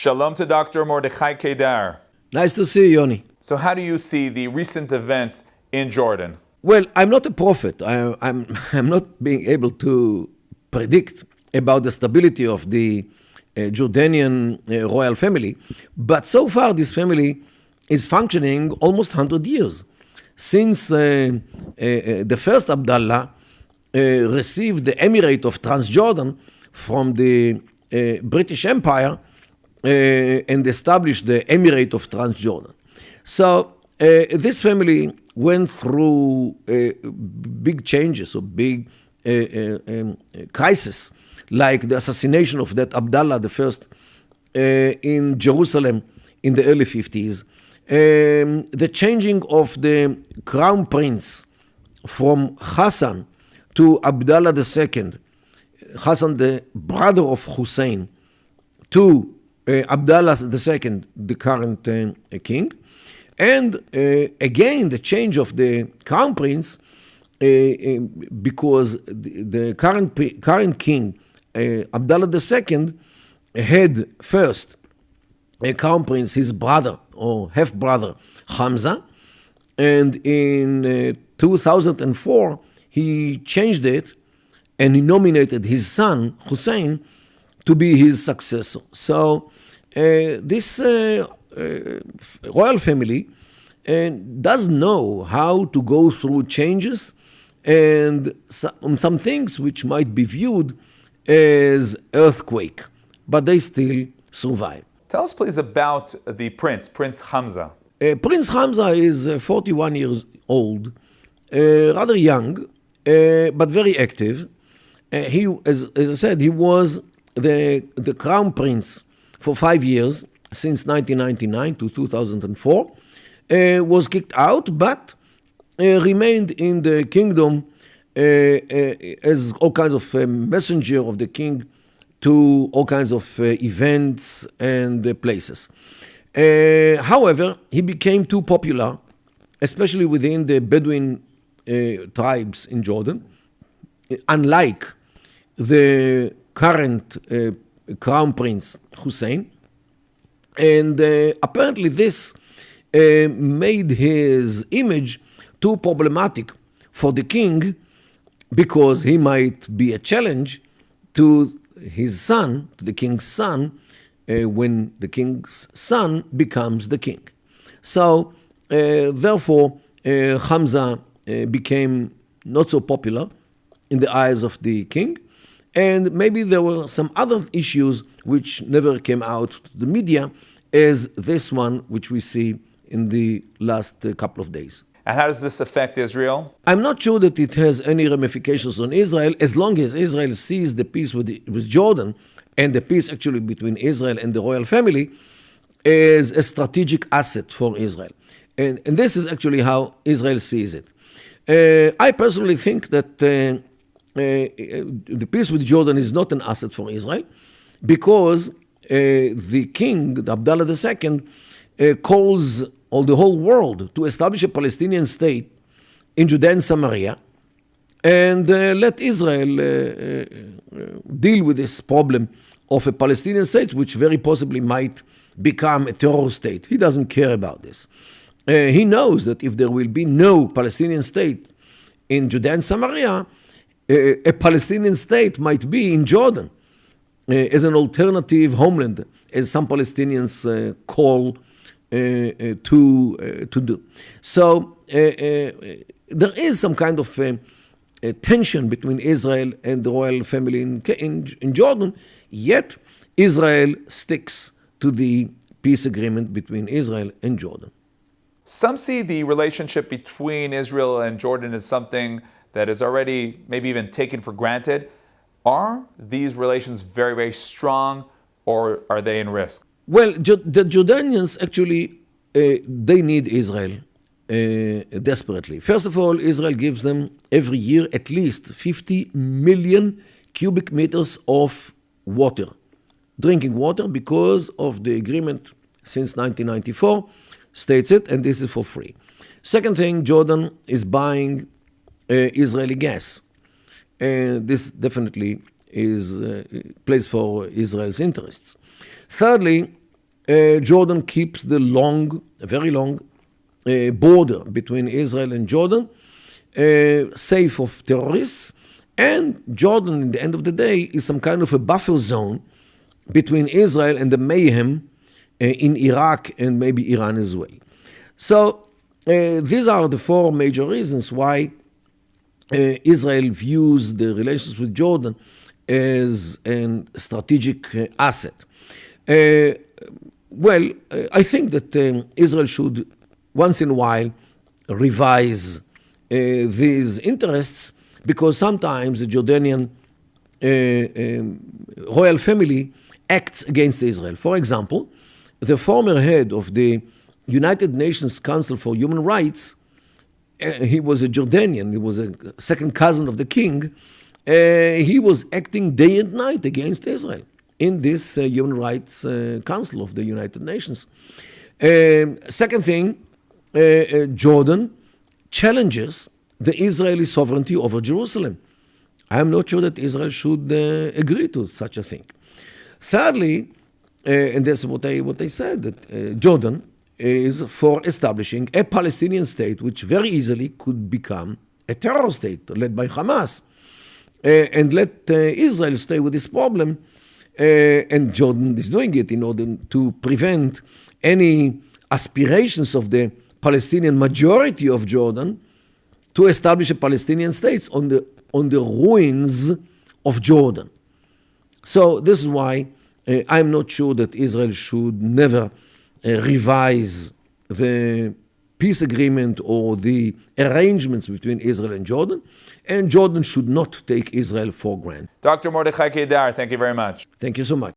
Shalom to Dr. Mordechai Kedar. Nice to see you, Yoni. So how do you see the recent events in Jordan? Well, I'm not a prophet. I'm not being able to predict about the stability of the Jordanian royal family, but so far this family is functioning almost 100 years. Since the first Abdallah received the Emirate of Transjordan from the British Empire and established the Emirate of Transjordan. So this family went through big changes or big crisis, like the assassination of that Abdallah the First in Jerusalem in the early 50s, the changing of the crown prince from Hassan to Abdallah II, Hassan the brother of Hussein, to Abdallah II, the current king, and again the change of the crown prince because the current king, Abdallah II, had first a crown prince, his brother or half-brother, Hamzah, and in 2004 he changed it and he nominated his son, Hussein, to be his successor. So this royal family does know how to go through changes and some things which might be viewed as earthquake, but they still survive. Tell us please about the Prince Hamzah. Prince Hamzah is 41 years old, rather young, but very active. He, as I said, he was the crown prince for 5 years, since 1999 to 2004, was kicked out, but remained in the kingdom as all kinds of messenger of the king to all kinds of events and places. However, he became too popular, especially within the Bedouin tribes in Jordan, unlike the current crown prince Hussein. And apparently this made his image too problematic for the king, because he might be a challenge to his son, to the king's son, when the king's son becomes the king. So, therefore, Hamzah became not so popular in the eyes of the king, and maybe there were some other issues which never came out to the media, as this one which we see in the last couple of days. And how does this affect Israel? I'm not sure that it has any ramifications on Israel, as long as Israel sees the peace with Jordan and the peace actually between Israel and the royal family as a strategic asset for Israel. And this is actually how Israel sees it. I personally think that the peace with Jordan is not an asset for Israel, because the king, Abdallah II, calls all the whole world to establish a Palestinian state in Judea and Samaria, and let Israel deal with this problem of a Palestinian state, which very possibly might become a terror state. He doesn't care about this. He knows that if there will be no Palestinian state in Judea and Samaria, a Palestinian state might be in Jordan as an alternative homeland, as some Palestinians call to do. So there is some kind of tension between Israel and the royal family in Jordan, yet Israel sticks to the peace agreement between Israel and Jordan. Some see the relationship between Israel and Jordan as something that is already maybe even taken for granted. Are these relations very, very strong, or are they in risk? Well, the Jordanians actually, they need Israel desperately. First of all, Israel gives them every year at least 50 million cubic meters of water, drinking water, because of the agreement since 1994 states it, and this is for free. Second thing, Jordan is buying Israeli gas. And this definitely is plays for Israel's interests. Thirdly, Jordan keeps the very long border between Israel and Jordan, safe of terrorists. And Jordan, in the end of the day, is some kind of a buffer zone between Israel and the mayhem in Iraq and maybe Iran as well. So these are the four major reasons why Israel views the relations with Jordan as a strategic asset. I think that Israel should once in a while revise these interests, because sometimes the Jordanian royal family acts against Israel. For example, the former head of the United Nations Council for Human Rights, he was a Jordanian, he was a second cousin of the king, he was acting day and night against Israel in this Human Rights Council of the United Nations. Second thing, Jordan challenges the Israeli sovereignty over Jerusalem. I am not sure that Israel should agree to such a thing. Thirdly, and that's what I said, that Jordan is for establishing a Palestinian state which very easily could become a terror state led by Hamas, and let Israel stay with this problem, and Jordan is doing it in order to prevent any aspirations of the Palestinian majority of Jordan to establish a Palestinian state on the ruins of Jordan. So this is why I'm not sure that Israel should never revise the peace agreement or the arrangements between Israel and Jordan should not take Israel for granted. Dr. Mordechai Kedar, thank you very much. Thank you so much.